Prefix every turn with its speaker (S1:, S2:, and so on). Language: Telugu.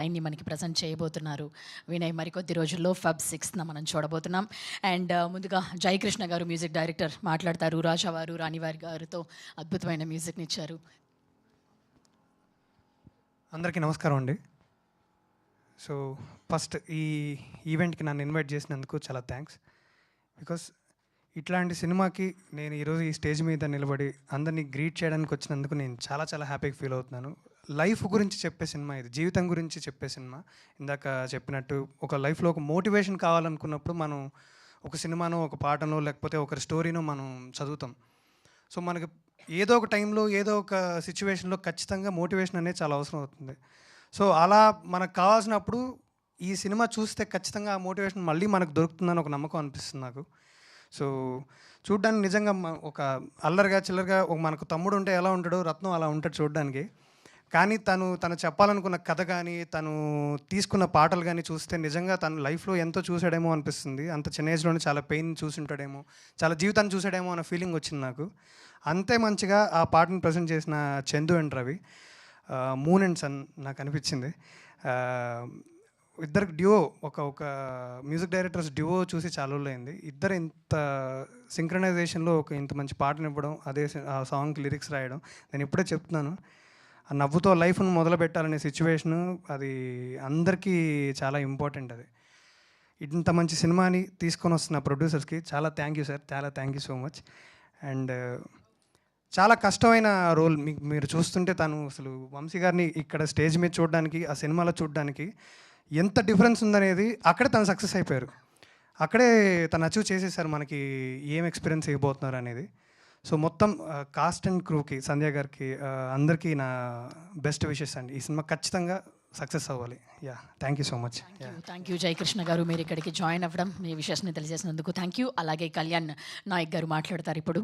S1: ఆయన్ని మనకి ప్రజెంట్ చేయబోతున్నారు వినయ్. మరికొద్ది రోజుల్లో ఫెబ్ 6న మనం చూడబోతున్నాం. అండ్ ముందుగా జయకృష్ణ గారు మ్యూజిక్ డైరెక్టర్ మాట్లాడతారు. రాజా వారు రాణివారి గారితో అద్భుతమైన మ్యూజిక్ని ఇచ్చారు.
S2: అందరికీ నమస్కారం అండి. సో ఫస్ట్ ఈ ఈవెంట్కి నన్ను ఇన్వైట్ చేసినందుకు చాలా థ్యాంక్స్. బికాస్ ఇట్లాంటి సినిమాకి నేను ఈరోజు ఈ స్టేజ్ మీద నిలబడి అందరినీ గ్రీట్ చేయడానికి వచ్చినందుకు నేను చాలా చాలా హ్యాపీగా ఫీల్ అవుతున్నాను. లైఫ్ గురించి చెప్పే సినిమా ఇది, జీవితం గురించి చెప్పే సినిమా. ఇందాక చెప్పినట్టు ఒక లైఫ్లో ఒక మోటివేషన్ కావాలనుకున్నప్పుడు మనం ఒక సినిమానో ఒక పాటనో లేకపోతే ఒకరి స్టోరీనో మనం చదువుతాం. సో మనకి ఏదో ఒక టైంలో ఏదో ఒక సిచ్యువేషన్లో ఖచ్చితంగా మోటివేషన్ అనేది చాలా అవసరం అవుతుంది. సో అలా మనకు కావాల్సినప్పుడు ఈ సినిమా చూస్తే ఖచ్చితంగా ఆ మోటివేషన్ మళ్ళీ మనకు దొరుకుతుందని ఒక నమ్మకం అనిపిస్తుంది నాకు. సో చూడ్డానికి నిజంగా ఒక అల్లరిగా చిల్లరగా మనకు తమ్ముడు ఉంటే ఎలా ఉంటాడో రత్నం అలా ఉంటాడు చూడడానికి. కానీ తను చెప్పాలనుకున్న కథ కానీ తను తీసుకున్న పాటలు కానీ చూస్తే నిజంగా తను లైఫ్లో ఎంతో చూసాడేమో అనిపిస్తుంది. అంత చిన్న ఏజ్లోనే చాలా పెయిన్ చూసుంటాడేమో, చాలా జీవితాన్ని చూసాడేమో అన్న ఫీలింగ్ వచ్చింది నాకు. అంతే మంచిగా ఆ పాటను ప్రజెంట్ చేసిన Chandu and Ravi, moon and sun నాకు అనిపించింది. ఇద్దరికి డ్యూఓ, ఒక మ్యూజిక్ డైరెక్టర్స్ డ్యూఓ చూసి చాలా రోజులు అయింది. ఇద్దరు ఇంత సింక్రనైజేషన్లో ఇంత మంచి పాటను ఇవ్వడం, అదే ఆ సాంగ్కి లిరిక్స్ రాయడం. నేను ఇప్పుడే చెప్తున్నాను, ఆ నవ్వుతో లైఫ్ను మొదలు పెట్టాలనే సిచ్యువేషను అది అందరికీ చాలా ఇంపార్టెంట్. అది ఇంత మంచి సినిమాని తీసుకొని వస్తున్న ప్రొడ్యూసర్స్కి చాలా థ్యాంక్ యూ సార్, చాలా thank you so much. And చాలా కష్టమైన రోల్ మీరు చూస్తుంటే తను అసలు వంశీ గారిని ఇక్కడ స్టేజ్ మీద చూడడానికి, ఆ సినిమాలో చూడడానికి ఎంత డిఫరెన్స్ ఉందనేది అక్కడే తను సక్సెస్ అయిపోయారు. అక్కడే తను అచీవ్ చేసేసారు మనకి ఏం ఎక్స్పీరియన్స్ ఇవ్వబోతున్నారు అనేది. సో మొత్తం కాస్ట్ అండ్ క్రూకి, సంధ్య గారికి, అందరికీ నా బెస్ట్ విషెస్ అండి. ఈ సినిమా ఖచ్చితంగా సక్సెస్ అవ్వాలి. Yeah, thank you so much.
S1: Thank you Jayakrishna గారు, మీరు ఇక్కడికి జాయిన్ అవ్వడం, మీ విషెస్ని తెలియజేసినందుకు థ్యాంక్ యూ. అలాగే కళ్యాణ్ నాయక్ గారు మాట్లాడతారు ఇప్పుడు.